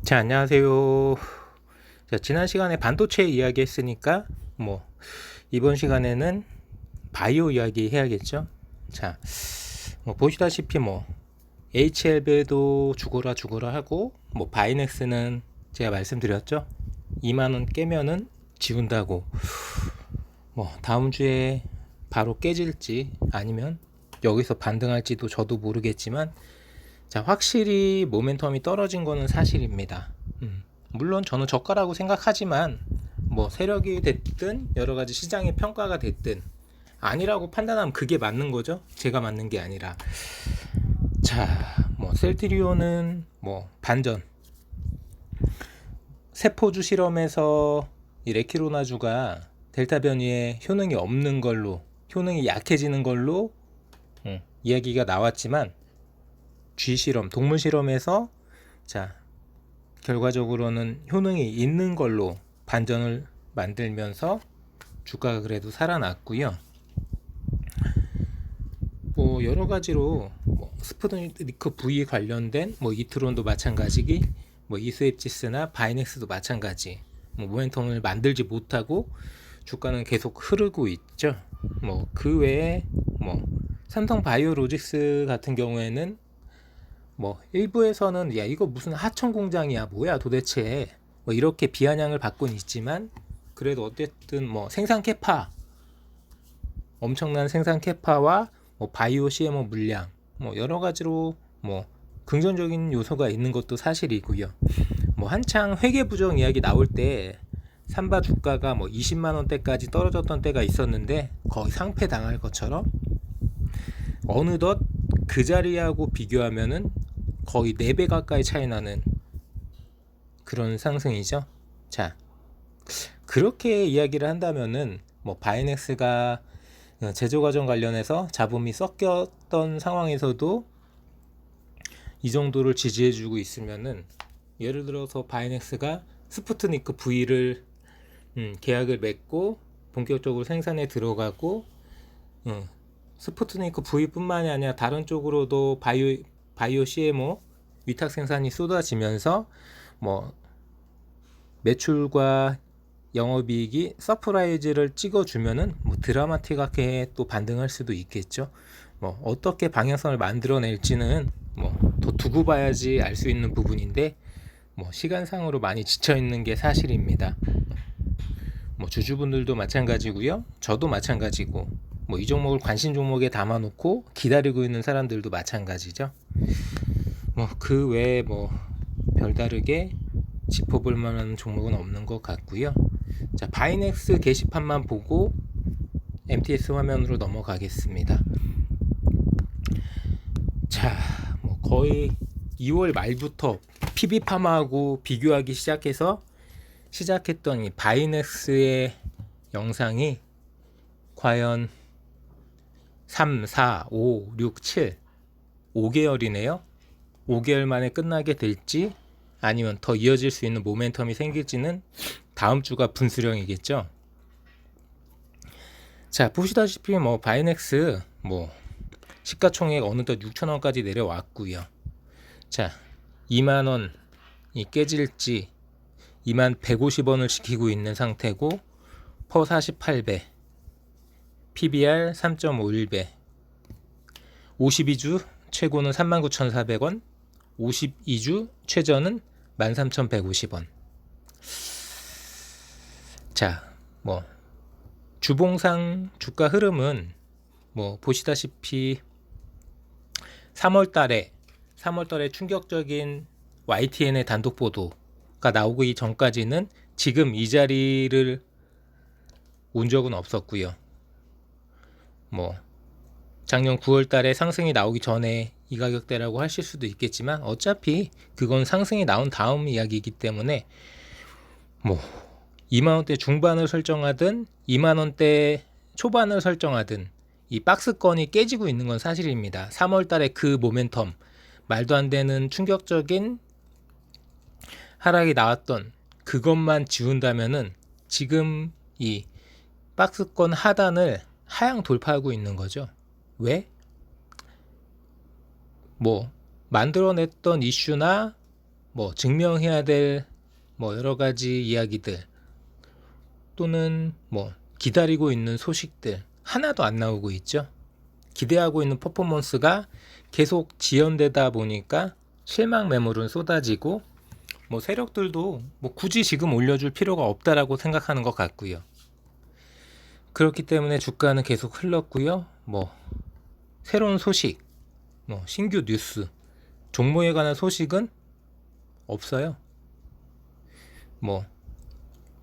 자, 안녕하세요. 자, 지난 시간에 반도체 이야기 했으니까, 이번 시간에는 바이오 이야기 해야겠죠? 자, 보시다시피 HLB도 죽어라 죽어라 하고, 바이넥스는 제가 말씀드렸죠? 2만원 깨면은 지운다고. 다음 주에 바로 깨질지, 아니면 여기서 반등할지도 저도 모르겠지만, 자, 확실히 모멘텀이 떨어진 거는 사실입니다. 물론 저는 저가라고 생각하지만 세력이 됐든 여러 가지 시장의 평가가 됐든 아니라고 판단하면 그게 맞는 거죠. 제가 맞는 게 아니라. 자, 셀트리온은 반전. 세포주 실험에서 이 레키로나주가 델타 변이에 효능이 없는 걸로, 효능이 약해지는 걸로 이야기가 나왔지만 쥐 실험, 동물 실험에서 자, 결과적으로는 효능이 있는 걸로 반전을 만들면서 주가가 그래도 살아났고요. 여러 가지로 스푸트니크 V 관련된 이트론도 마찬가지기, 이스웹지스나 바이넥스도 마찬가지. 모멘텀을 만들지 못하고 주가는 계속 흐르고 있죠. 그 외에 삼성 바이오로직스 같은 경우에는 일부에서는 야 이거 무슨 하청 공장이야 뭐야 도대체 이렇게 비아냥을 받고는 있지만 그래도 어쨌든 생산 캐파 엄청난 생산 캐파와 바이오 CMO 물량 여러 가지로 긍정적인 요소가 있는 것도 사실이고요. 한창 회계 부정 이야기 나올 때 삼바 주가가 20만 원대까지 떨어졌던 때가 있었는데 거의 상패 당할 것처럼 어느덧 그 자리하고 비교하면은 거의 4배 가까이 차이 나는 그런 상승이죠. 자, 그렇게 이야기를 한다면은 바이넥스가 제조 과정 관련해서 잡음이 섞였던 상황에서도 이 정도를 지지해주고 있으면은 예를 들어서 바이넥스가 스푸트니크 V를 계약을 맺고 본격적으로 생산에 들어가고 스푸트니크 V뿐만이 아니라 다른 쪽으로도 바이오 CMO 위탁 생산이 쏟아지면서 매출과 영업이익이 서프라이즈를 찍어주면은 드라마틱하게 또 반등할 수도 있겠죠. 어떻게 방향성을 만들어낼지는 더 두고 봐야지 알 수 있는 부분인데 시간상으로 많이 지쳐 있는 게 사실입니다. 주주분들도 마찬가지고요. 저도 마찬가지고 이 종목을 관심 종목에 담아놓고 기다리고 있는 사람들도 마찬가지죠. 그 외에 별다르게 짚어볼 만한 종목은 없는 것 같고요. 자, 바이넥스 게시판만 보고 MTS 화면으로 넘어가겠습니다. 자, 거의 2월 말부터 PB파마하고 비교하기 시작했던 이 바이넥스의 영상이 과연 3, 4, 5, 6, 7 5개월이네요. 5개월 만에 끝나게 될지 아니면 더 이어질 수 있는 모멘텀이 생길지는 다음 주가 분수령이겠죠. 자, 보시다시피 바이넥스 시가총액 어느덧 6천원까지 내려왔고요. 자, 2만원이 깨질지 2만 150원을 지키고 있는 상태고 퍼 48배, PBR 3.51배, 52주 최고는 39,400원, 52주 최저는 13,150원. 자, 주봉상 주가 흐름은 보시다시피 3월달에 충격적인 YTN의 단독 보도가 나오기 전까지는 지금 이 자리를 온 적은 없었고요. 작년 9월달에 상승이 나오기 전에 이 가격대라고 하실 수도 있겠지만 어차피 그건 상승이 나온 다음 이야기이기 때문에 2만원대 중반을 설정하든 2만원대 초반을 설정하든 이 박스권이 깨지고 있는 건 사실입니다. 3월달에 그 모멘텀 말도 안 되는 충격적인 하락이 나왔던 그것만 지운다면은 지금 이 박스권 하단을 하향 돌파하고 있는 거죠. 왜? 만들어냈던 이슈나 뭐 증명해야 될 뭐 여러 가지 이야기들 또는 뭐 기다리고 있는 소식들 하나도 안 나오고 있죠. 기대하고 있는 퍼포먼스가 계속 지연되다 보니까 실망 매물은 쏟아지고 뭐 세력들도 뭐 굳이 지금 올려줄 필요가 없다라고 생각하는 것 같고요. 그렇기 때문에 주가는 계속 흘렀고요. 뭐 새로운 소식, 뭐 신규 뉴스, 종목에 관한 소식은 없어요. 뭐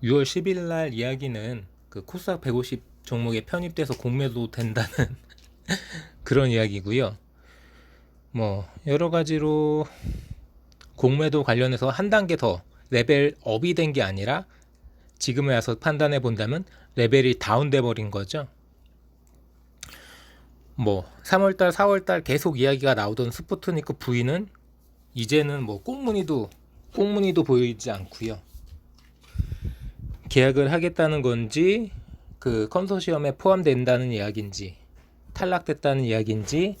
6월 10일 날 이야기는 그 코스닥 150 종목에 편입돼서 공매도 된다는 그런 이야기고요. 뭐 여러 가지로 공매도 관련해서 한 단계 더 레벨업이 된 게 아니라 지금에 와서 판단해 본다면 레벨이 다운돼 버린 거죠. 뭐 3월달 4월달 계속 이야기가 나오던 스푸트니크 V는 이제는 뭐 꽁무니도 보이지 않고요. 계약을 하겠다는 건지 그 컨소시엄에 포함된다는 이야기인지 탈락됐다는 이야기인지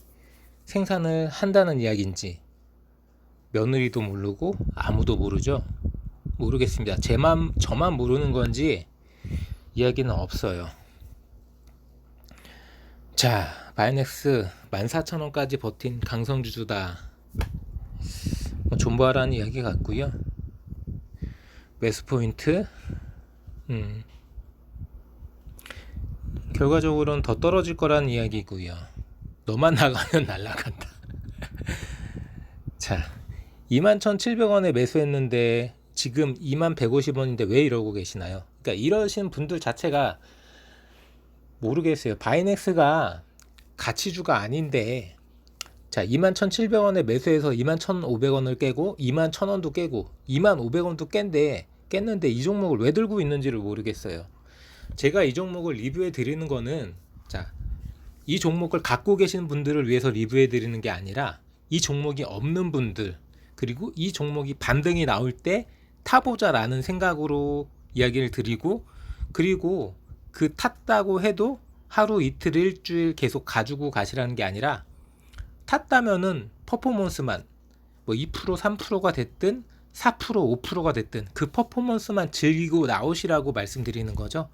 생산을 한다는 이야기인지 며느리도 모르고 아무도 모르죠. 모르겠습니다. 저만 모르는 건지 이야기는 없어요. 자, 바이넥스 14,000원까지 버틴 강성주주다. 뭐 존버하라는 이야기 같고요. 매수 포인트 결과적으로는 더 떨어질 거라는 이야기고요. 너만 나가면 날아간다. 자, 21,700원에 매수했는데 지금 21,150원인데 왜 이러고 계시나요? 그러니까 이러신 분들 자체가 모르겠어요. 바이넥스가 가치주가 아닌데 자, 21,700원에 매수해서 21,500원을 깨고 21,000원도 깨고 25,000원도 깼는데 이 종목을 왜 들고 있는지를 모르겠어요. 제가 이 종목을 리뷰해 드리는 거는 자, 이 종목을 갖고 계신 분들을 위해서 리뷰해 드리는 게 아니라 이 종목이 없는 분들 그리고 이 종목이 반등이 나올 때 타보자라는 생각으로 이야기를 드리고 그리고 그 탔다고 해도 하루 이틀 일주일 계속 가지고 가시라는 게 아니라 탔다면은 퍼포먼스만 뭐 2% 3%가 됐든 4% 5%가 됐든 그 퍼포먼스만 즐기고 나오시라고 말씀드리는 거죠.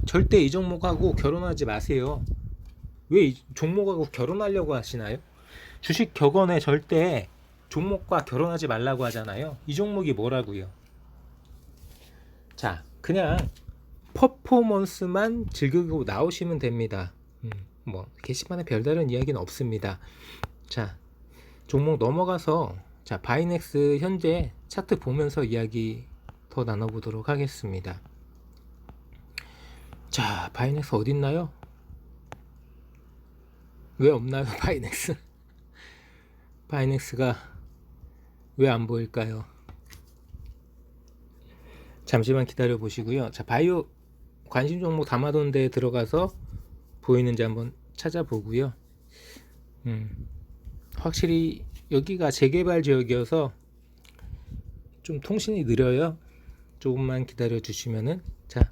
절대 이 종목하고 결혼하지 마세요. 왜 이 종목하고 결혼하려고 하시나요? 주식 격언에 절대 종목과 결혼하지 말라고 하잖아요. 이 종목이 뭐라고요? 자, 그냥 퍼포먼스만 즐기고 나오시면 됩니다. 뭐 게시판에 별다른 이야기는 없습니다. 자, 종목 넘어가서 자, 바이넥스 현재 차트 보면서 이야기 더 나눠보도록 하겠습니다. 자, 바이넥스 어딨나요? 왜 없나요, 바이넥스? 바이넥스가 왜 안 보일까요? 잠시만 기다려 보시고요. 자, 바이오 관심 종목 담아둔 데에 들어가서 보이는지 한번 찾아보고요. 확실히 여기가 재개발 지역이어서 좀 통신이 느려요. 조금만 기다려 주시면은 자,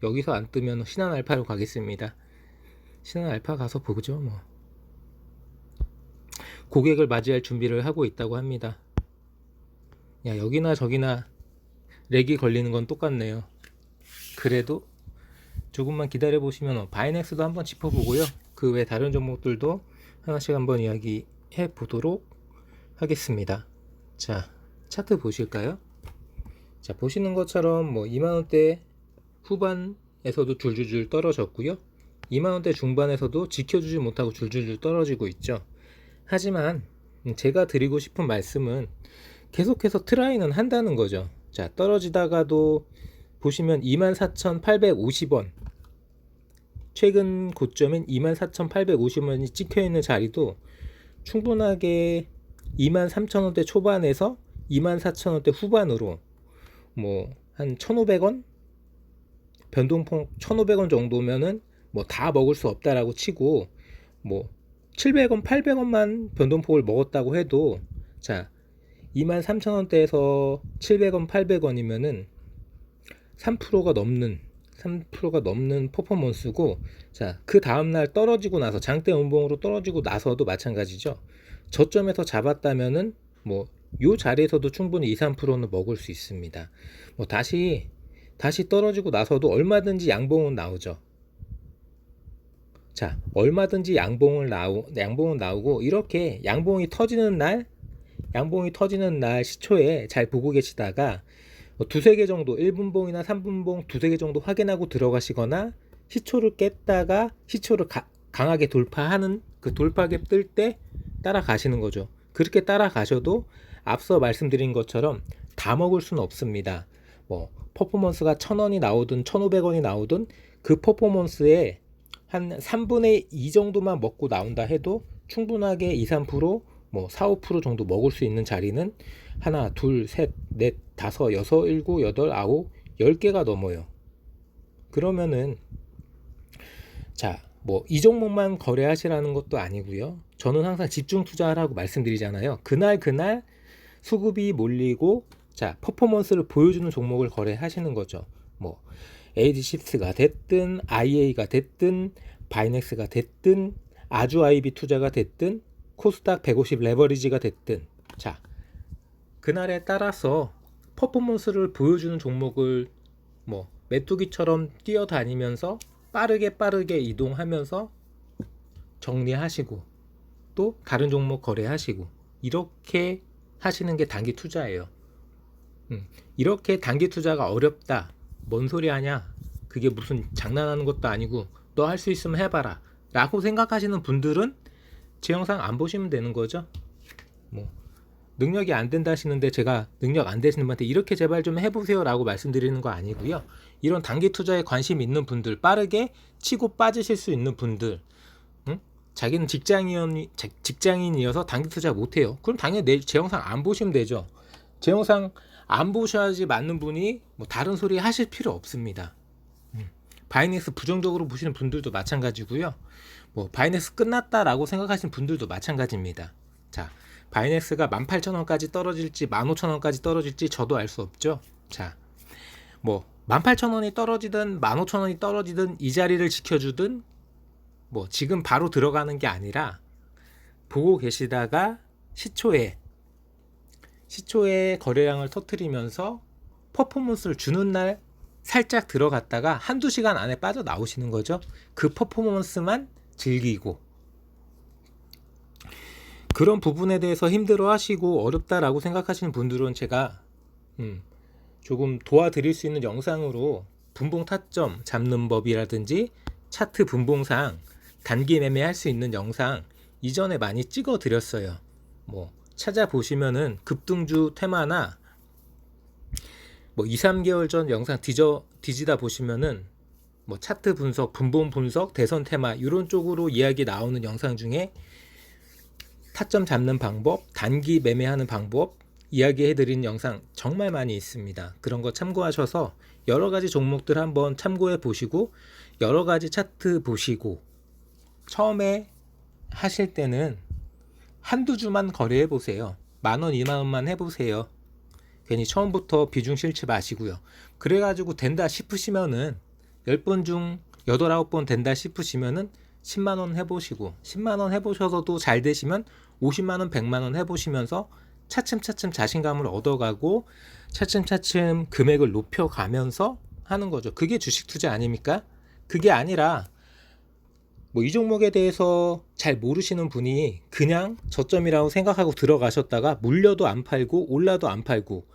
여기서 안 뜨면 신한알파로 가겠습니다. 신한알파 가서 보죠. 뭐 고객을 맞이할 준비를 하고 있다고 합니다. 야, 여기나 저기나 렉이 걸리는 건 똑같네요. 그래도 조금만 기다려 보시면 바이넥스도 한번 짚어보고요. 그 외 다른 종목들도 하나씩 한번 이야기해 보도록 하겠습니다. 자, 차트 보실까요? 자, 보시는 것처럼 뭐 2만원대 후반에서도 줄줄줄 떨어졌고요. 2만원대 중반에서도 지켜주지 못하고 줄줄줄 떨어지고 있죠. 하지만 제가 드리고 싶은 말씀은 계속해서 트라이는 한다는 거죠. 자, 떨어지다가도 보시면 24,850원 최근 고점인 24,850원이 찍혀있는 자리도 충분하게 23,000원대 초반에서 24,000원대 후반으로 뭐 한 1,500원 변동폭 1,500원 정도면은 뭐 다 먹을 수 없다라고 치고 뭐 700원 800원만 변동폭을 먹었다고 해도 자, 23,000원대에서 700원 800원이면은 3%가 넘는 퍼포먼스고 자, 그 다음날 떨어지고 나서 장대 음봉으로 떨어지고 나서도 마찬가지죠. 저점에서 잡았다면은 뭐 요 자리에서도 충분히 2, 3%는 먹을 수 있습니다. 뭐 다시 떨어지고 나서도 얼마든지 양봉은 나오죠. 자, 얼마든지 양봉은 나오고, 이렇게 양봉이 터지는 날 시초에 잘 보고 계시다가 두세 개 정도 1분봉이나 3분봉 두세 개 정도 확인하고 들어가시거나, 시초를 깼다가 시초를 강하게 돌파하는 그 돌파갭 뜰 때 따라가시는 거죠. 그렇게 따라가셔도 앞서 말씀드린 것처럼 다 먹을 수는 없습니다. 뭐 퍼포먼스가 1,000원이 나오든 1,500원이 나오든 그 퍼포먼스에 한 3분의 2 정도만 먹고 나온다 해도 충분하게 2, 3%, 뭐 4, 5% 정도 먹을 수 있는 자리는 하나, 둘, 셋, 넷, 다섯, 여섯, 일곱, 여덟, 아홉, 10개가 넘어요. 그러면은 자, 뭐 이 종목만 거래하시라는 것도 아니고요. 저는 항상 집중 투자하라고 말씀드리잖아요. 그날 수급이 몰리고 자, 퍼포먼스를 보여주는 종목을 거래하시는 거죠. 뭐 에이지십스가 됐든 IA가 됐든 바이넥스가 됐든 아주 IB 투자가 됐든 코스닥 150 레버리지가 됐든 자, 그날에 따라서 퍼포먼스를 보여주는 종목을 뭐 메뚜기처럼 뛰어다니면서 빠르게 이동하면서 정리하시고 또 다른 종목 거래하시고 이렇게 하시는 게 단기 투자예요. 이렇게 단기 투자가 어렵다, 뭔 소리 하냐, 그게 무슨 장난하는 것도 아니고 너 할 수 있으면 해봐라 라고 생각하시는 분들은 제 영상 안 보시면 되는 거죠. 뭐 능력이 안 된다 하시는데 제가 능력 안 되시는 분한테 이렇게 제발 좀 해보세요 라고 말씀드리는 거 아니고요. 이런 단기 투자에 관심 있는 분들, 빠르게 치고 빠지실 수 있는 분들, 자기는 직장인이어서 단기 투자 못해요. 그럼 당연히 제 영상 안 보시면 되죠. 제 영상 안 보셔야지 맞는 분이 뭐 다른 소리 하실 필요 없습니다. 바이낸스 부정적으로 보시는 분들도 마찬가지고요. 뭐 바이낸스 끝났다라고 생각하시는 분들도 마찬가지입니다. 자, 바이낸스가 18,000원까지 떨어질지 15,000원까지 떨어질지 저도 알 수 없죠. 자, 뭐 18,000원이 떨어지든 15,000원이 떨어지든 이 자리를 지켜주든 뭐 지금 바로 들어가는 게 아니라 보고 계시다가 시초에 거래량을 터뜨리면서 퍼포먼스를 주는 날 살짝 들어갔다가 한두 시간 안에 빠져나오시는 거죠. 그 퍼포먼스만 즐기고, 그런 부분에 대해서 힘들어 하시고 어렵다라고 생각하시는 분들은 제가 조금 도와드릴 수 있는 영상으로 분봉 타점 잡는 법이라든지 차트 분봉상 단기 매매할 수 있는 영상 이전에 많이 찍어 드렸어요. 뭐 찾아보시면은 급등주 테마나 뭐 2, 3개월 전 영상 뒤지다 보시면은 뭐 차트 분석, 분봉 분석, 대선 테마 이런 쪽으로 이야기 나오는 영상 중에 타점 잡는 방법, 단기 매매하는 방법 이야기해드린 영상 정말 많이 있습니다. 그런 거 참고하셔서 여러 가지 종목들 한번 참고해 보시고 여러 가지 차트 보시고 처음에 하실 때는 한두 주만 거래해 보세요. 10,000원, 20,000원만 해보세요. 괜히 처음부터 비중 싫지 마시고요. 그래가지고 된다 싶으시면은 10번 중 8, 9번 된다 싶으시면은 10만원 해보시고 10만원 해보셔서도 잘 되시면 50만원, 100만원 해보시면서 차츰차츰 자신감을 얻어가고 차츰차츰 금액을 높여가면서 하는 거죠. 그게 주식 투자 아닙니까? 그게 아니라 뭐 이 종목에 대해서 잘 모르시는 분이 그냥 저점이라고 생각하고 들어가셨다가 물려도 안 팔고 올라도 안 팔고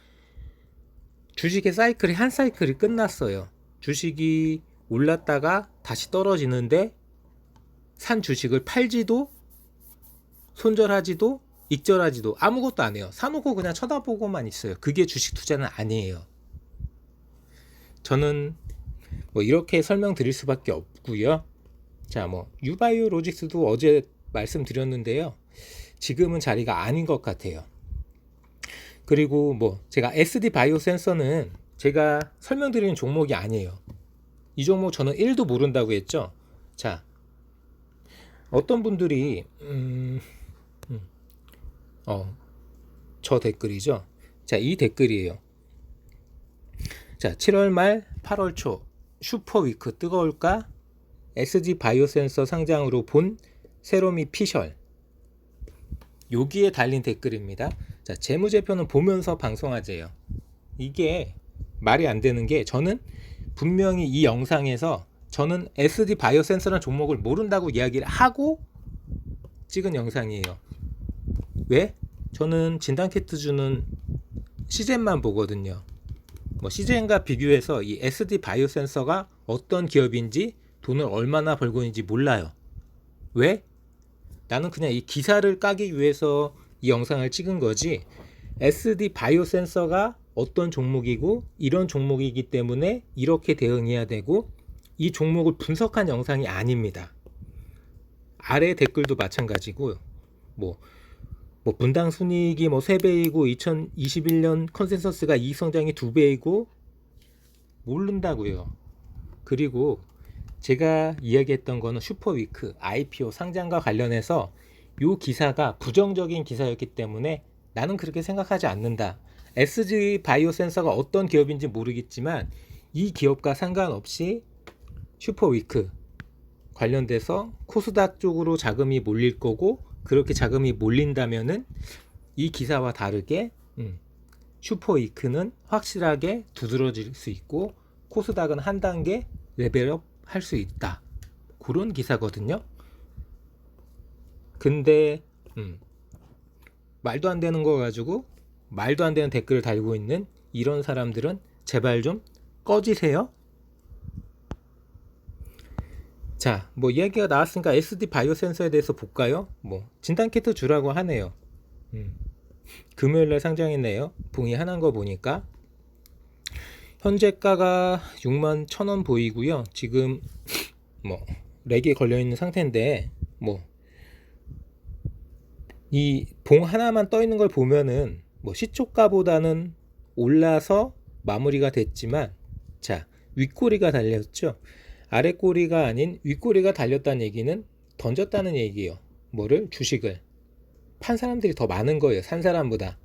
주식의 사이클이 한 사이클이 끝났어요. 주식이 올랐다가 다시 떨어지는데 산 주식을 팔지도 손절하지도 익절하지도 아무것도 안 해요. 사놓고 그냥 쳐다보고만 있어요. 그게 주식 투자는 아니에요. 저는 뭐 이렇게 설명드릴 수밖에 없고요. 자, 뭐 유바이오 로직스도 어제 말씀드렸는데요. 지금은 자리가 아닌 것 같아요. 그리고 뭐 제가 SD 바이오 센서는 제가 설명드리는 종목이 아니에요. 이 종목 저는 1도 모른다고 했죠. 자, 어떤 분들이 저 댓글이죠. 자, 이 댓글이에요. 자, 7월 말 8월 초 슈퍼위크 뜨거울까? SD 바이오 센서 상장으로 본 세로미 피셜. 여기에 달린 댓글입니다. 자, 재무제표는 보면서 방송하재요. 이게 말이 안 되는 게, 저는 분명히 이 영상에서 저는 SD 바이오 센서라는 종목을 모른다고 이야기를 하고 찍은 영상이에요. 왜? 저는 진단키트 주는 시젠만 보거든요. 뭐 시젠과 비교해서 이 SD 바이오 센서가 어떤 기업인지 돈을 얼마나 벌고 있는지 몰라요. 왜? 나는 그냥 이 기사를 까기 위해서 이 영상을 찍은 거지, SD 바이오 센서가 어떤 종목이고 이런 종목이기 때문에 이렇게 대응해야 되고, 이 종목을 분석한 영상이 아닙니다. 아래 댓글도 마찬가지고, 뭐 분당 순이익이 뭐 3배이고 2021년 컨센서스가 이익 성장이 2배이고 모른다고요. 그리고 제가 이야기했던 거는 슈퍼위크 IPO 상장과 관련해서 이 기사가 부정적인 기사였기 때문에 나는 그렇게 생각하지 않는다. SG 바이오 센서가 어떤 기업인지 모르겠지만 이 기업과 상관없이 슈퍼위크 관련돼서 코스닥 쪽으로 자금이 몰릴 거고, 그렇게 자금이 몰린다면은 이 기사와 다르게 슈퍼위크는 확실하게 두드러질 수 있고 코스닥은 한 단계 레벨업 할 수 있다. 그런 기사거든요. 근데 말도 안 되는 거 가지고 말도 안 되는 댓글을 달고 있는 이런 사람들은 제발 좀 꺼지세요. 자, 뭐 이야기가 나왔으니까 SD 바이오 센서에 대해서 볼까요? 뭐 진단키트 주라고 하네요. 금요일날 상장했네요. 봉이 하나인 거 보니까 현재가가 61,000원 보이고요. 지금 뭐 렉이 걸려있는 상태인데, 뭐 이 봉 하나만 떠 있는 걸 보면은 뭐 시초가보다는 올라서 마무리가 됐지만, 자, 윗꼬리가 달렸죠. 아랫꼬리가 아닌 윗꼬리가 달렸다는 얘기는 던졌다는 얘기예요. 뭐를? 주식을. 판 사람들이 더 많은 거예요, 산 사람보다.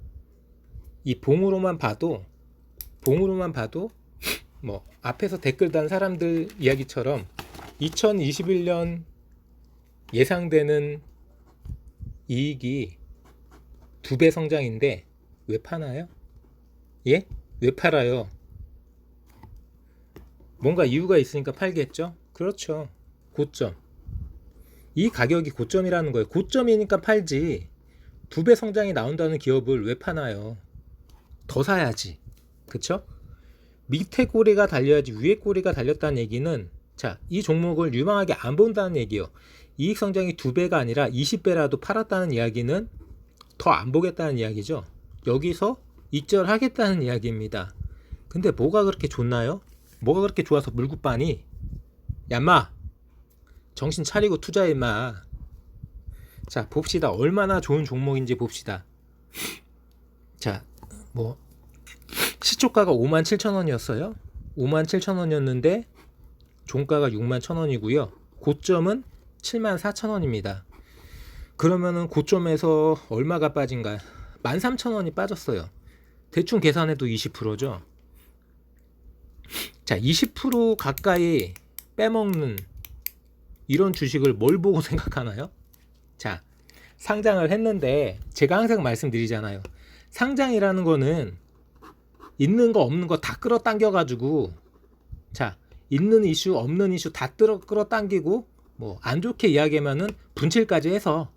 이 봉으로만 봐도 뭐 앞에서 댓글 단 사람들 이야기처럼 2021년 예상되는 이익이 2배 성장인데 왜 파나요? 예? 왜 팔아요? 뭔가 이유가 있으니까 팔겠죠? 그렇죠. 고점. 이 가격이 고점이라는 거예요. 고점이니까 팔지. 2배 성장이 나온다는 기업을 왜 파나요? 더 사야지. 그쵸? 밑에 꼬리가 달려야지 위에 꼬리가 달렸다는 얘기는, 자, 이 종목을 유망하게 안 본다는 얘기예요. 이익 성장이 2배가 아니라 20배라도 팔았다는 이야기는 더 안 보겠다는 이야기죠. 여기서 익절하겠다는 이야기입니다. 근데 뭐가 그렇게 좋나요? 뭐가 그렇게 좋아서 물고 빠니? 야마, 정신 차리고 투자해 임마. 자, 봅시다. 얼마나 좋은 종목인지 봅시다. 자, 뭐 시초가가 57,000원이었어요. 57,000원이었는데 종가가 61,000원이고요. 고점은 74,000원입니다. 그러면은 고점에서 얼마가 빠진가? 13,000원이 빠졌어요. 대충 계산해도 20%죠. 자, 20% 가까이 빼먹는 이런 주식을 뭘 보고 생각하나요? 자, 상장을 했는데 제가 항상 말씀드리잖아요. 상장이라는 거는 있는 거 없는 거 다 끌어당겨 가지고, 자, 있는 이슈 없는 이슈 다 끌어당기고, 뭐 안 좋게 이야기하면은 분칠까지 해서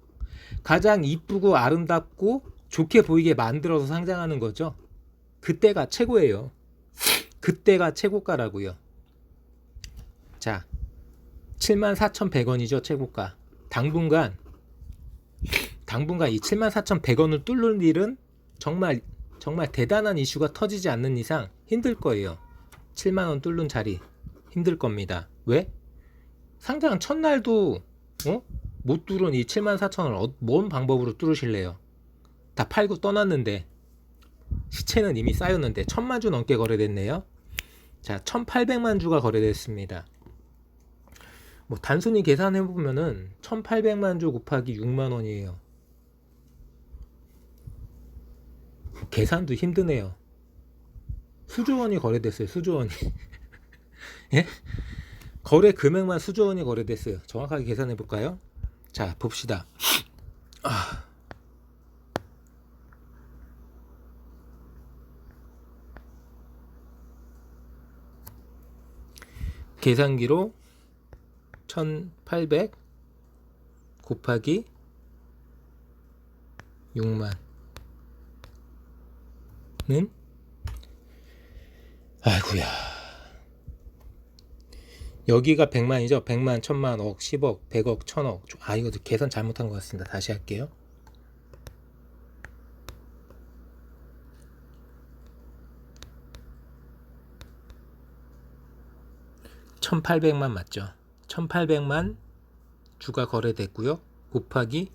가장 이쁘고 아름답고 좋게 보이게 만들어서 상장하는 거죠. 그때가 최고예요. 그때가 최고가라고요. 자, 74,100원이죠 최고가. 당분간 이 74,100원을 뚫는 일은 정말 대단한 이슈가 터지지 않는 이상 힘들 거예요. 7만원 뚫는 자리 힘들 겁니다. 왜? 상장 첫날도 못 뚫은 이 74,000원을 뭔 방법으로 뚫으실래요? 다 팔고 떠났는데, 시체는 이미 쌓였는데 1,000만 주 넘게 거래됐네요. 자, 1,800만 주가 거래됐습니다. 뭐 단순히 계산해보면은 1,800만 주 곱하기 6만원이에요. 계산도 힘드네요. 수조 원이 거래됐어요. 수조 원이. 예? 거래 금액만 수조 원이 거래됐어요. 정확하게 계산해 볼까요? 자, 봅시다. 계산기로 1800 곱하기 6만은 아이고야, 여기가 100만이죠. 100만, 1000만, 억, 10억, 100억, 1000억. 이거 계산 잘못한 것 같습니다. 다시 할게요. 1800만 맞죠? 1800만 주가 거래됐고요. 곱하기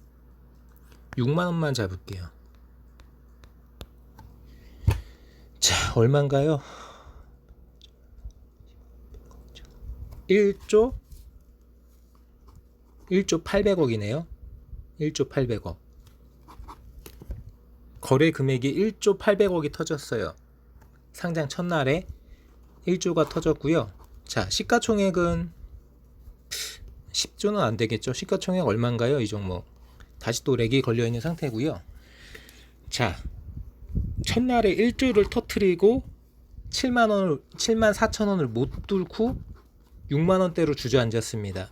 6만원만 잡을게요. 자, 얼마인가요? 1조 800억이네요. 1조 800억. 거래 금액이 1조 800억이 터졌어요. 상장 첫날에 1조가 터졌고요. 자, 시가총액은 10조는 안 되겠죠. 시가총액 얼마인가요? 이 종목. 다시 또 렉이 걸려 있는 상태고요. 자, 첫날에 1조를 터트리고 7만 4천원을 못 뚫고 6만원대로 주저앉았습니다.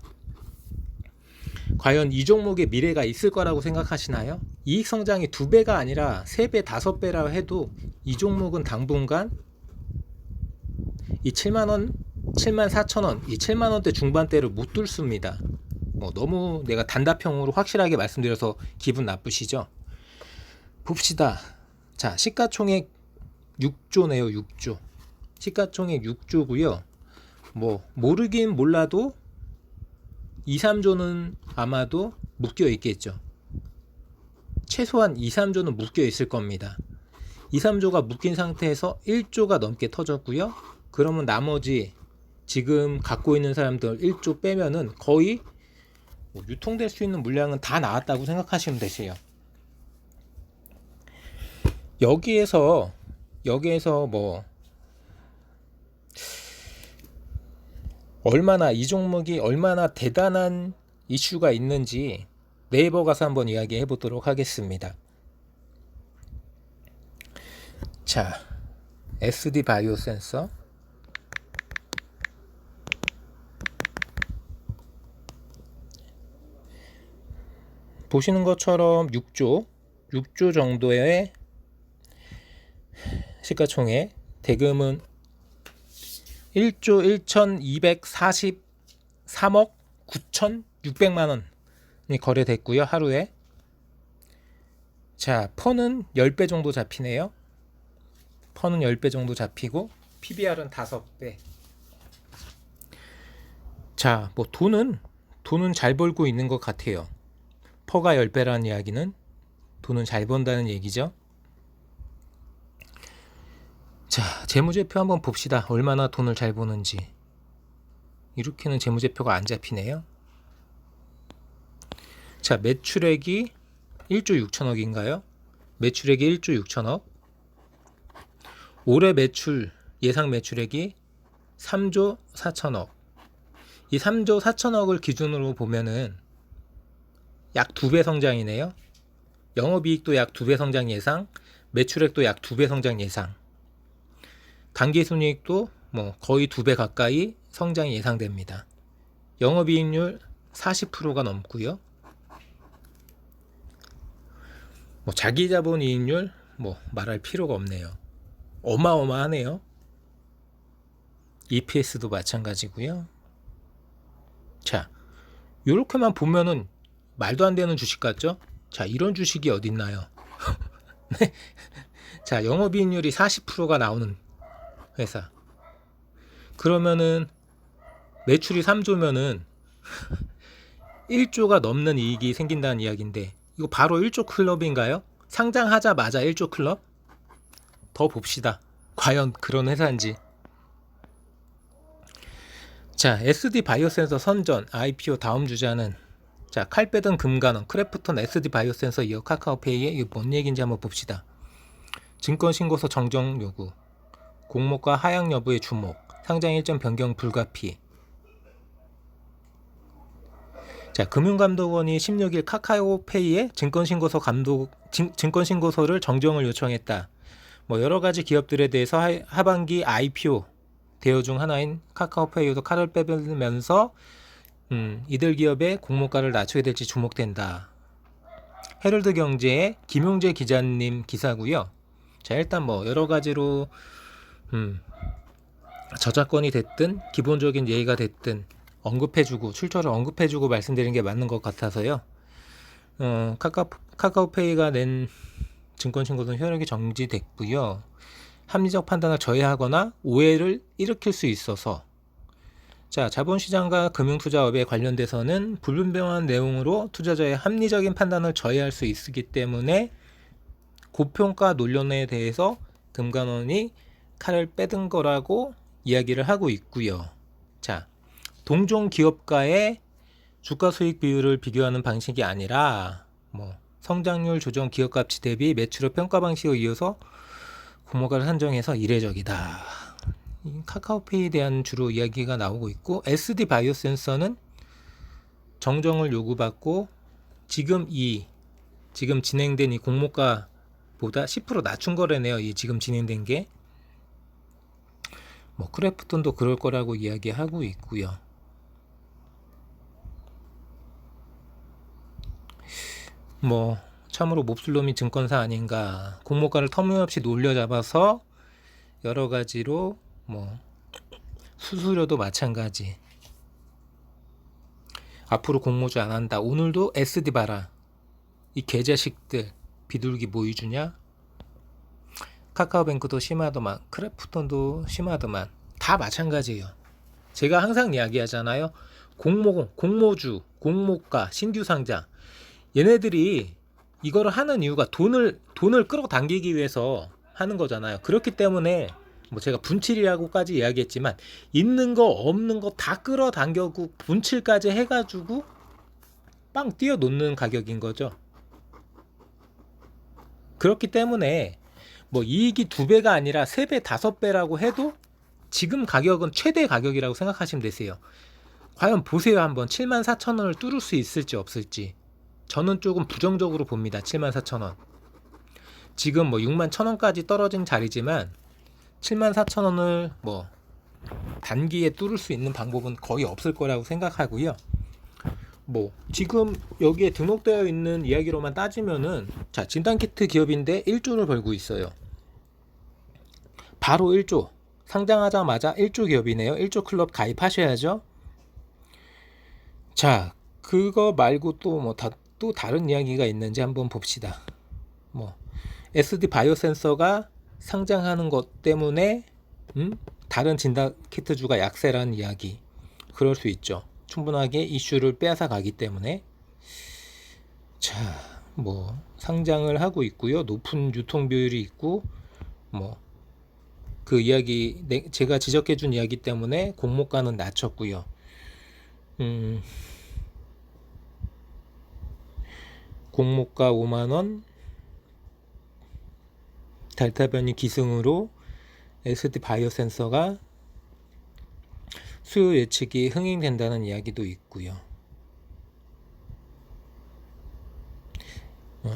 과연 이 종목의 미래가 있을 거라고 생각하시나요? 이익 성장이 2배가 아니라 3배, 5배라 해도 이 종목은 당분간 이 7만 4천원, 이 7만원대 중반대를 못 뚫습니다. 너무 내가 단답형으로 확실하게 말씀드려서 기분 나쁘시죠? 봅시다. 자, 시가총액 6조네요. 6조. 시가총액 6조고요. 모르긴 몰라도 2, 3조는 아마도 묶여 있겠죠. 최소한 2, 3조는 묶여 있을 겁니다. 2, 3조가 묶인 상태에서 1조가 넘게 터졌고요. 그러면 나머지 지금 갖고 있는 사람들 1조 빼면은 거의 유통될 수 있는 물량은 다 나왔다고 생각하시면 되세요. 여기에서 얼마나 이 종목이 얼마나 대단한 이슈가 있는지 네이버 가서 한번 이야기해 보도록 하겠습니다. 자, SD 바이오 센서. 보시는 것처럼 6조 정도의 시가총액, 대금은 1조 1243억 9600만원이 거래됐고요. 하루에. 자, 펀은 10배 정도 잡히네요. 펀은 10배 정도 잡히고 PBR은 5배. 자, 돈은 잘 벌고 있는 것 같아요. 퍼가 10배라는 이야기는 돈은 잘 번다는 얘기죠. 자, 재무제표 한번 봅시다. 얼마나 돈을 잘 버는지. 이렇게는 재무제표가 안 잡히네요. 자, 매출액이 1조 6천억인가요? 매출액이 1조 6천억. 올해 예상 매출액이 3조 4천억. 이 3조 4천억을 기준으로 보면은 약 2배 성장이네요. 영업이익도 약 2배 성장 예상, 매출액도 약 2배 성장 예상. 당기순이익도 거의 2배 가까이 성장이 예상됩니다. 영업이익률 40%가 넘고요. 자기자본 이익률 말할 필요가 없네요. 어마어마하네요. EPS도 마찬가지고요. 자, 이렇게만 보면은 말도 안 되는 주식 같죠? 자, 이런 주식이 어디 있나요? 네. 자, 영업이익률이 40%가 나오는 회사. 그러면은 매출이 3조면은 1조가 넘는 이익이 생긴다는 이야기인데, 이거 바로 1조 클럽인가요? 상장하자마자 1조 클럽? 더 봅시다. 과연 그런 회사인지. 자, SD 바이오센서 선전 IPO 다음 주자는, 자, 칼 빼든 금간원 크래프톤 SD 바이오센서 이어 카카오페이에 이게 뭔 얘기인지 한번 봅시다. 증권신고서 정정 요구, 공모가 하향 여부의 주목, 상장 일정 변경 불가피. 자, 금융감독원이 16일 카카오페이에 증권신고서를 정정을 요청했다. 여러가지 기업들에 대해서 하반기 IPO 대여 중 하나인 카카오페이도 칼을 빼면서 이들 기업의 공모가를 낮추게 될지 주목된다. 헤럴드 경제의 김용재 기자님 기사고요. 자, 일단 뭐 여러 가지로 저작권이 됐든 기본적인 예의가 됐든 언급해주고 출처를 언급해주고 말씀드리는 게 맞는 것 같아서요. 카카오페이가 낸 증권 신고는 효력이 정지됐고요. 합리적 판단을 저해하거나 오해를 일으킬 수 있어서 자, 자본시장과 금융투자업에 관련돼서는 불분명한 내용으로 투자자의 합리적인 판단을 저해할 수 있기 때문에 고평가 논란에 대해서 금감원이 칼을 빼든 거라고 이야기를 하고 있고요. 자, 동종 기업가의 주가 수익 비율을 비교하는 방식이 아니라 뭐 성장률 조정 기업 가치 대비 매출의 평가 방식을 이어서 공모가를 산정해서 이례적이다. 카카오페이에 대한 주로 이야기가 나오고 있고, SD 바이오 센서는 정정을 요구받고 지금 진행된 이 공모가보다 10% 낮춘 거래네요. 이 지금 진행된 게. 뭐 크래프톤도 그럴 거라고 이야기하고 있고요. 뭐 참으로 몹쓸놈이 증권사 아닌가. 공모가를 터무니없이 놀려잡아서 여러 가지로 뭐 수수료도 마찬가지. 앞으로 공모주 안 한다. 오늘도 SD 봐라. 이 개자식들 비둘기 뭐 위주냐? 카카오뱅크도 심하더만, 크래프톤도 심하더만. 다 마찬가지예요. 제가 항상 이야기하잖아요. 공모주, 공모가, 신규 상장. 얘네들이 이거를 하는 이유가 돈을 끌어당기기 위해서 하는 거잖아요. 그렇기 때문에 뭐 제가 분칠이라고까지 이야기했지만 있는 거 없는 거 다 끌어당겨고 분칠까지 해가지고 빵 뛰어놓는 가격인 거죠. 그렇기 때문에 뭐 이익이 2배가 아니라 3배, 5배라고 해도 지금 가격은 최대 가격이라고 생각하시면 되세요. 과연 보세요. 한번 74,000원을 뚫을 수 있을지 없을지. 저는 조금 부정적으로 봅니다. 74,000원. 지금 뭐 61,000원까지 떨어진 자리지만 74,000원을 뭐 단기에 뚫을 수 있는 방법은 거의 없을 거라고 생각하고요. 뭐 지금 여기에 등록되어 있는 이야기로만 따지면은 자, 진단키트 기업인데 1조를 벌고 있어요. 바로 1조. 상장하자마자 1조 기업이네요. 1조 클럽 가입하셔야죠. 자, 그거 말고 또 다른 이야기가 있는지 한번 봅시다. 뭐 SD 바이오 센서가 상장하는 것 때문에 다른 진단 키트주가 약세라는 이야기. 그럴 수 있죠. 충분하게 이슈를 빼앗아 가기 때문에. 자, 뭐 상장을 하고 있고요. 높은 유통 비율이 있고 뭐 그 이야기 제가 지적해 준 이야기 때문에 공모가는 낮췄고요. 공모가 5만원, 델타 변이 기승으로 SD 바이오 센서가 수요 예측이 흥행된다는 이야기도 있고요.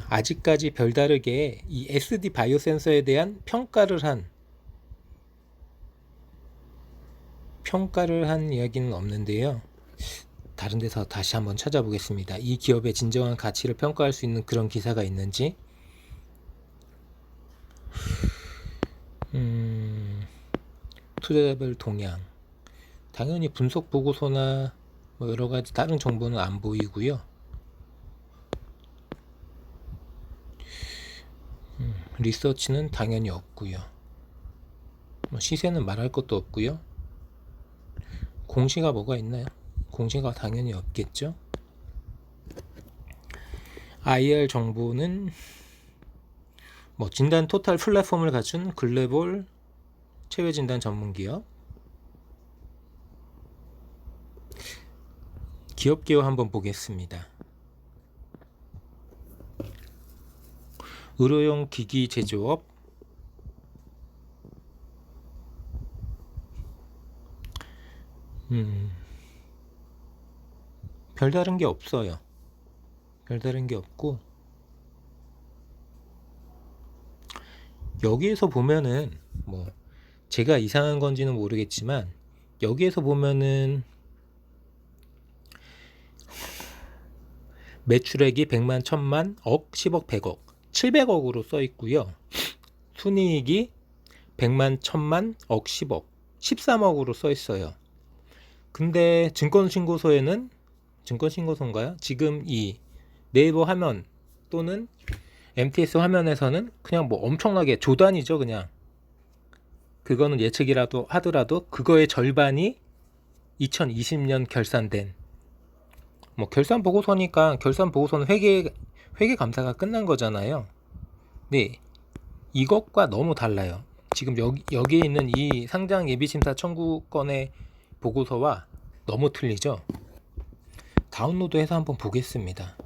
아직까지 별다르게 이 SD 바이오 센서에 대한 평가를 한 이야기는 없는데요. 다른 데서 다시 한번 찾아보겠습니다. 이 기업의 진정한 가치를 평가할 수 있는 그런 기사가 있는지. 투자자별 동향. 당연히 분석 보고서나 뭐 여러 가지 다른 정보는 안 보이고요. 리서치는 당연히 없고요. 뭐 시세는 말할 것도 없고요. 공시가 뭐가 있나요? 공시가 당연히 없겠죠. IR 정보는 뭐 진단 토탈 플랫폼을 갖춘 글로벌 체외 진단 전문 기업. 기업 개요 한번 보겠습니다. 의료용 기기 제조업, 별다른 게 없어요. 별다른 게 없고, 여기에서 보면은 뭐 제가 이상한 건지는 모르겠지만 여기에서 보면은 매출액이 100만, 1000만, 억, 10억, 100억, 700억으로 써 있고요. 순이익이 100만, 1000만, 억, 10억, 13억으로 써 있어요. 근데 증권신고서에는, 증권신고서인가요? 지금 이 네이버 화면 또는 MTS 화면에서는 그냥 뭐 엄청나게 조단이죠. 그냥 그거는 예측이라도 하더라도 그거의 절반이 2020년 결산된, 뭐 결산 보고서니까 결산 보고서는 회계 감사가 끝난 거잖아요. 네, 이것과 너무 달라요. 지금 여기에 있는 이 상장 예비심사 청구권의 보고서와 너무 틀리죠. 다운로드해서 한번 보겠습니다.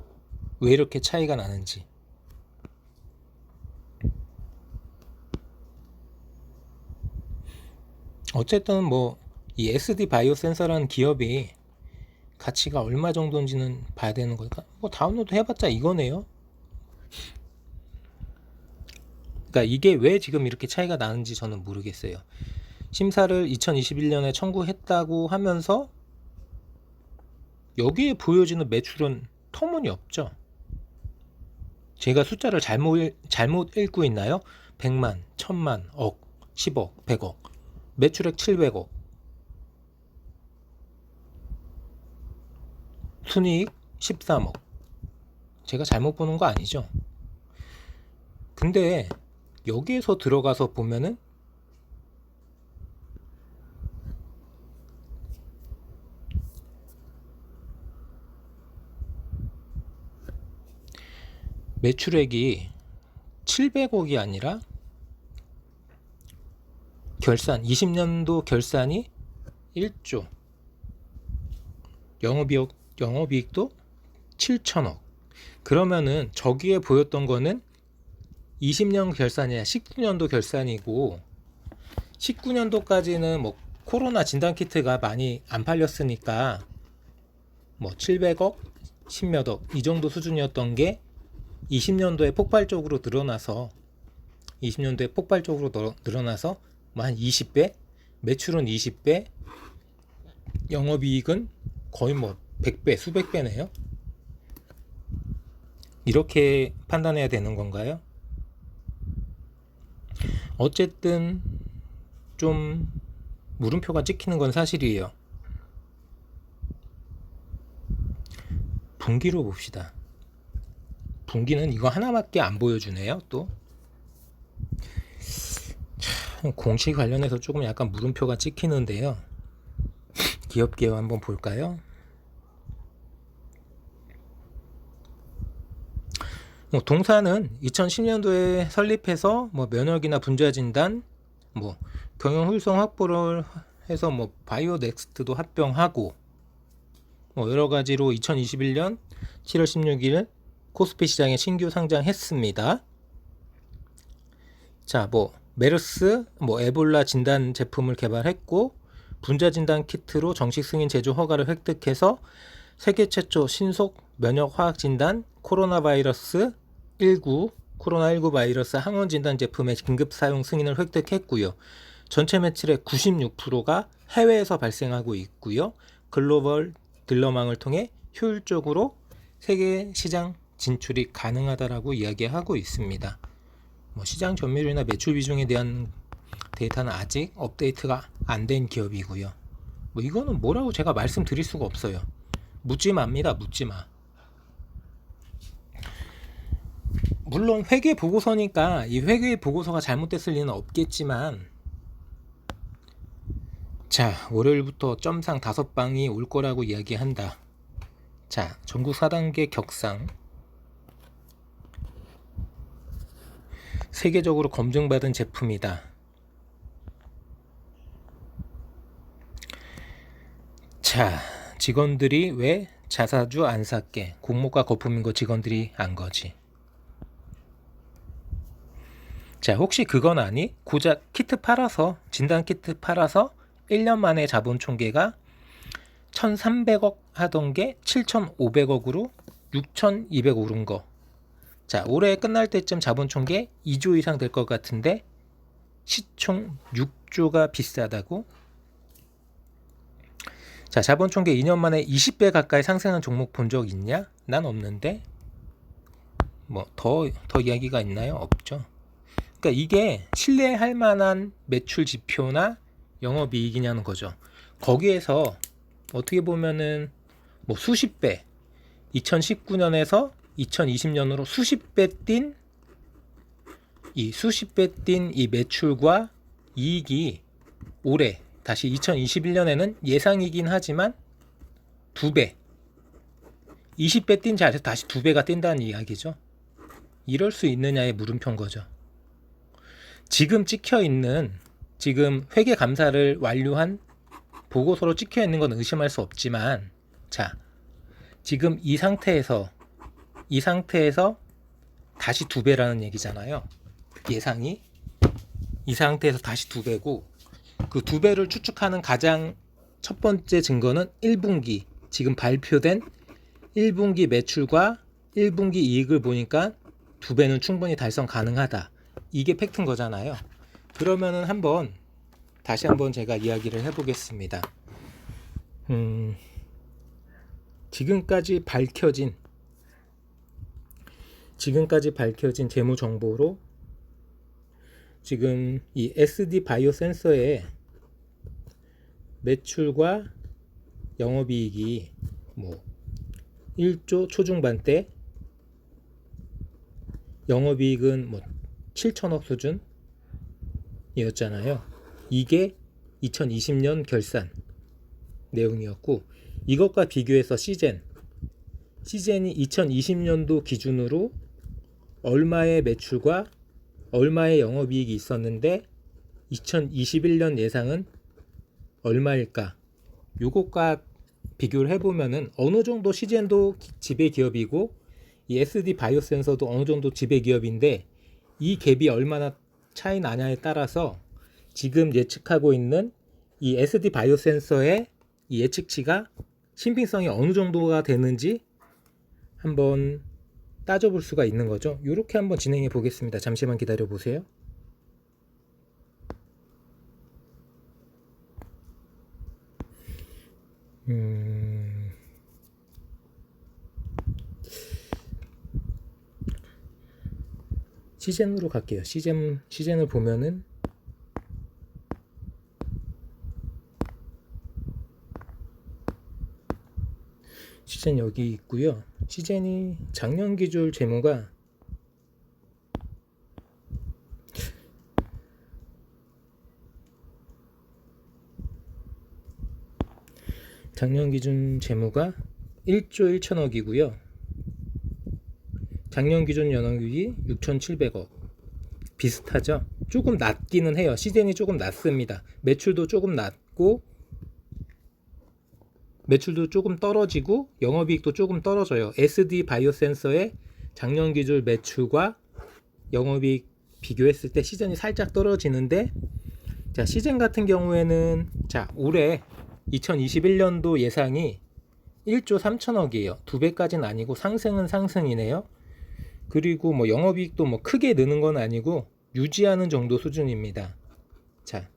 왜 이렇게 차이가 나는지. 어쨌든 뭐 이 SD 바이오 센서라는 기업이 가치가 얼마 정도인지는 봐야 되는 거니까 뭐 다운로드 해봤자 이거네요. 그러니까 이게 왜 지금 이렇게 차이가 나는지 저는 모르겠어요. 심사를 2021년에 청구했다고 하면서 여기에 보여지는 매출은 터무니없죠. 제가 숫자를 잘못 읽고 있나요? 100만, 1000만, 억, 10억, 100억, 매출액 700억, 순이익 13억. 제가 잘못 보는 거 아니죠? 근데 여기에서 들어가서 보면은 매출액이 700억이 아니라 결산 20년도 결산이 1조, 영업이익도 7천억. 그러면은 저기에 보였던 거는 20년 결산이 아니라 19년도 결산이고, 19년도까지는 뭐 코로나 진단키트가 많이 안 팔렸으니까 뭐 700억, 10몇억 이 정도 수준이었던 게 20년도에 폭발적으로 늘어나서 뭐 한 20배, 매출은 20배, 영업이익은 거의 뭐 100배, 수백 배네요. 이렇게 판단해야 되는 건가요? 어쨌든 좀 물음표가 찍히는 건 사실이에요. 분기로 봅시다. 분기는 이거 하나밖에 안 보여주네요. 또 공시 관련해서 조금 약간 물음표가 찍히는데요. 기업 개요 한번 볼까요? 동사는 2010년도에 설립해서 뭐 면역이나 분자 진단, 뭐 경영 활성 확보를 해서 뭐 바이오 넥스트도 합병하고 뭐 여러 가지로 2021년 7월 16일 코스피 시장에 신규 상장했습니다. 자, 뭐 메르스, 뭐 에볼라 진단 제품을 개발했고 분자 진단 키트로 정식 승인 제조 허가를 획득해서 세계 최초 신속 면역 화학 진단 코로나19 바이러스 항원 진단 제품의 긴급 사용 승인을 획득했고요. 전체 매출의 96%가 해외에서 발생하고 있고요. 글로벌 딜러망을 통해 효율적으로 세계 시장 진출이 가능하다라고 이야기하고 있습니다. 뭐 시장 점유율이나 매출 비중에 대한 데이터는 아직 업데이트가 안 된 기업이고요. 뭐 이거는 뭐라고 제가 말씀드릴 수가 없어요. 묻지 맙니다. 묻지 마. 물론 회계 보고서니까 이 회계 보고서가 잘못됐을 리는 없겠지만, 자, 월요일부터 점상 5방이 올 거라고 이야기한다. 자, 전국 4단계 격상, 세계적으로 검증받은 제품이다. 자, 직원들이 왜 자사주 안 샀게? 공모가 거품인 거 직원들이 안 거지. 자, 혹시 그건 아니? 고작 키트 팔아서, 진단 키트 팔아서 1년 만에 자본 총계가 1,300억 하던 게 7,500억으로 6,200억 오른 거. 자, 올해 끝날 때쯤 자본 총계 2조 이상 될 것 같은데 시총 10조가 비싸다고? 자, 자본 총계 2년 만에 20배 가까이 상승한 종목 본 적 있냐? 난 없는데. 뭐 더 이야기가 있나요? 없죠. 그러니까 이게 신뢰할 만한 매출 지표나 영업이익이냐는 거죠. 거기에서 어떻게 보면은 뭐 수십 배, 2019년에서 2020년으로 수십 배 뛴 이 매출과 이익이 올해 다시 2021년에는 예상이긴 하지만 2배, 20배 뛴 자리에서 다시 2배가 뛴다는 이야기죠. 이럴 수 있느냐의 물음표인 거죠. 지금 지금 회계 감사를 완료한 보고서로 찍혀 있는 건 의심할 수 없지만, 자, 지금 이 상태에서 다시 2배라는 얘기잖아요. 예상이 이 상태에서 다시 2배고, 그 2배를 추측하는 가장 첫 번째 증거는 1분기 지금 발표된 1분기 매출과 1분기 이익을 보니까 2배는 충분히 달성 가능하다. 이게 팩트인 거잖아요. 그러면은 다시 한번 제가 이야기를 해보겠습니다. 지금까지 밝혀진 재무 정보로 지금 이 SD 바이오 센서의 매출과 영업이익이 뭐 1조 초중반대, 영업이익은 뭐 7천억 수준이었잖아요. 이게 2020년 결산 내용이었고, 이것과 비교해서 시젠이 2020년도 기준으로 얼마의 매출과 얼마의 영업이익이 있었는데 2021년 예상은 얼마일까? 요것과 비교를 해보면은 어느 정도 시젠도 지배 기업이고 이 SD 바이오 센서도 어느 정도 지배 기업인데, 이 갭이 얼마나 차이 나냐에 따라서 지금 예측하고 있는 이 SD 바이오 센서의 이 예측치가 신빙성이 어느 정도가 되는지 한번 따져볼 수가 있는 거죠. 이렇게 한번 진행해 보겠습니다. 잠시만 기다려 보세요. 시젠으로 갈게요. 시젠을 보면은 시젠 여기 있고요. 시젠이 작년 기준 재무가 작년 기준 재무가 1조 1천억이고요. 작년 기준 연원이익이 6,700억. 비슷하죠? 조금 낮기는 해요. 시젠이 조금 낮습니다. 매출도 조금 낮고, 매출도 조금 떨어지고, 영업이익도 조금 떨어져요. SD 바이오 센서의 작년 기준 매출과 영업이익 비교했을 때 시젠이 살짝 떨어지는데, 자, 시젠 같은 경우에는 자, 올해 2021년도 예상이 1조 3천억이에요. 2배까지는 아니고 상승은 상승이네요. 그리고 뭐 영업이익도 뭐 크게 느는 건 아니고 유지하는 정도 수준입니다. 자,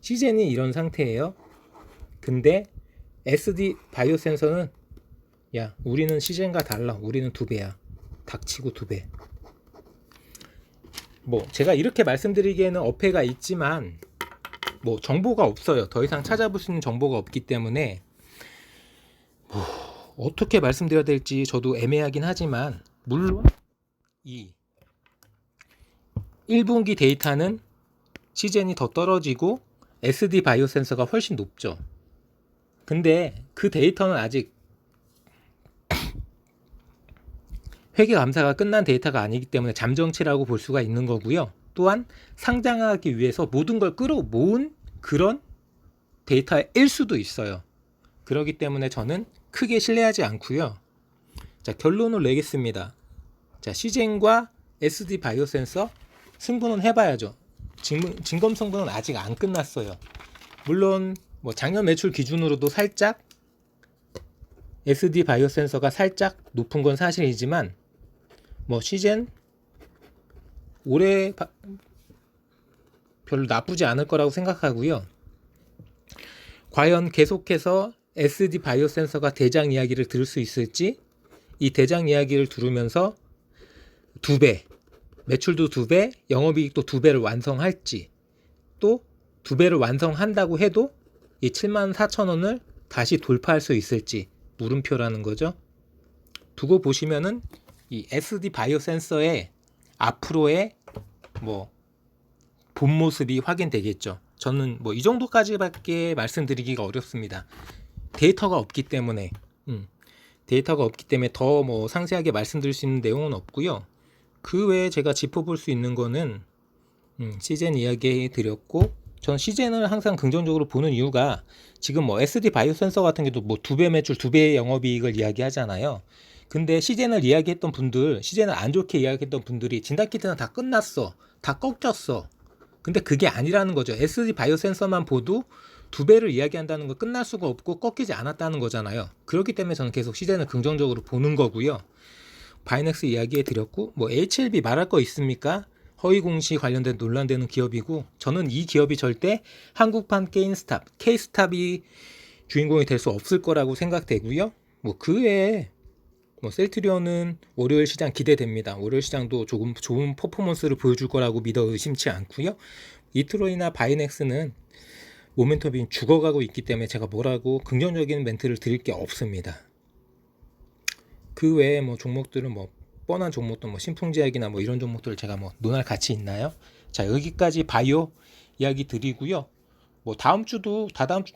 시젠이 이런 상태예요. 근데 SD 바이오 센서는 야, 우리는 시젠과 달라. 우리는 2배야. 닥치고 2배. 뭐 제가 이렇게 말씀드리기에는 어폐가 있지만 뭐 정보가 없어요. 더 이상 찾아볼 수 있는 정보가 없기 때문에 뭐 어떻게 말씀드려야 될지 저도 애매하긴 하지만, 물론 이 1분기 데이터는 시젠이 더 떨어지고 SD 바이오 센서가 훨씬 높죠. 근데 그 데이터는 아직 회계 감사가 끝난 데이터가 아니기 때문에 잠정치라고 볼 수가 있는 거고요. 또한 상장하기 위해서 모든 걸 끌어모은 그런 데이터일 수도 있어요. 그렇기 때문에 저는 크게 신뢰하지 않고요. 자, 결론을 내겠습니다. 자, 시젠과 SD 바이오 센서 승부는 해봐야죠. 진검 승부는 아직 안 끝났어요. 물론 뭐 작년 매출 기준으로도 살짝 SD 바이오 센서가 살짝 높은 건 사실이지만, 뭐 시젠 올해 별로 나쁘지 않을 거라고 생각하고요. 과연 계속해서 SD 바이오 센서가 대장 이야기를 들을 수 있을지, 이 대장 이야기를 들으면서 2배, 매출도 2배, 영업이익도 2배를 완성할지, 또 2배를 완성한다고 해도 이 74,000원을 다시 돌파할 수 있을지 물음표라는 거죠. 두고 보시면은 이 SD 바이오 센서의 앞으로의 뭐 본 모습이 확인되겠죠. 저는 뭐 이 정도까지밖에 말씀드리기가 어렵습니다. 데이터가 없기 때문에 더 뭐 상세하게 말씀드릴 수 있는 내용은 없고요. 그 외에 제가 짚어볼 수 있는 거는 시젠 이야기 드렸고, 전 시젠을 항상 긍정적으로 보는 이유가 지금 뭐 SD 바이오 센서 같은 경우도 뭐 2배 매출, 2배 영업이익을 이야기하잖아요. 근데 시젠을 이야기했던 분들, 시젠을 안 좋게 이야기했던 분들이 진단키트는 다 끝났어, 다 꺾였어. 근데 그게 아니라는 거죠. SD 바이오 센서만 보도 2배를 이야기한다는 거 끝날 수가 없고 꺾이지 않았다는 거잖아요. 그렇기 때문에 저는 계속 시젠을 긍정적으로 보는 거고요. 바이넥스 이야기해 드렸고, 뭐 HLB 말할 거 있습니까? 허위 공시 관련된 논란되는 기업이고, 저는 이 기업이 절대 한국판 게임스탑, K스탑이 주인공이 될 수 없을 거라고 생각되고요. 뭐 그 외에 뭐 셀트리온은 월요일 시장 기대됩니다. 월요일 시장도 조금 좋은 퍼포먼스를 보여줄 거라고 믿어 의심치 않고요. 이트로이나 바이넥스는 모멘텀이 죽어가고 있기 때문에 제가 뭐라고 긍정적인 멘트를 드릴 게 없습니다. 그 외에 뭐 종목들은 뭐 뻔한 종목도 뭐 신풍제약이나 뭐 이런 종목들을 제가 뭐 논할 가치 있나요? 자, 여기까지 바이오 이야기 드리고요. 뭐 다음 주도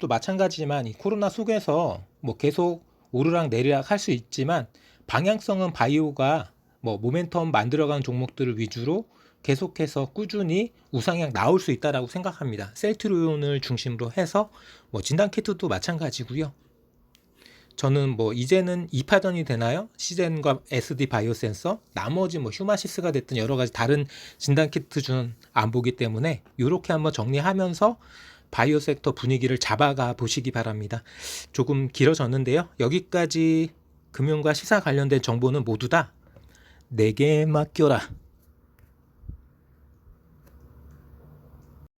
마찬가지지만 이 코로나 속에서 뭐 계속 오르락 내리락 할 수 있지만 방향성은 바이오가 뭐 모멘텀 만들어가는 종목들을 위주로 계속해서 꾸준히 우상향 나올 수 있다라고 생각합니다. 셀트리온을 중심으로 해서 뭐 진단키트도 마찬가지고요. 저는 뭐 이제는 2파전이 되나요? 시젠과 SD 바이오 센서, 나머지 뭐 휴마시스가 됐든 여러 가지 다른 진단키트 준 안 보기 때문에 이렇게 한번 정리하면서 바이오 섹터 분위기를 잡아가 보시기 바랍니다. 조금 길어졌는데요. 여기까지 금융과 시사 관련된 정보는 모두 다 내게 맡겨라.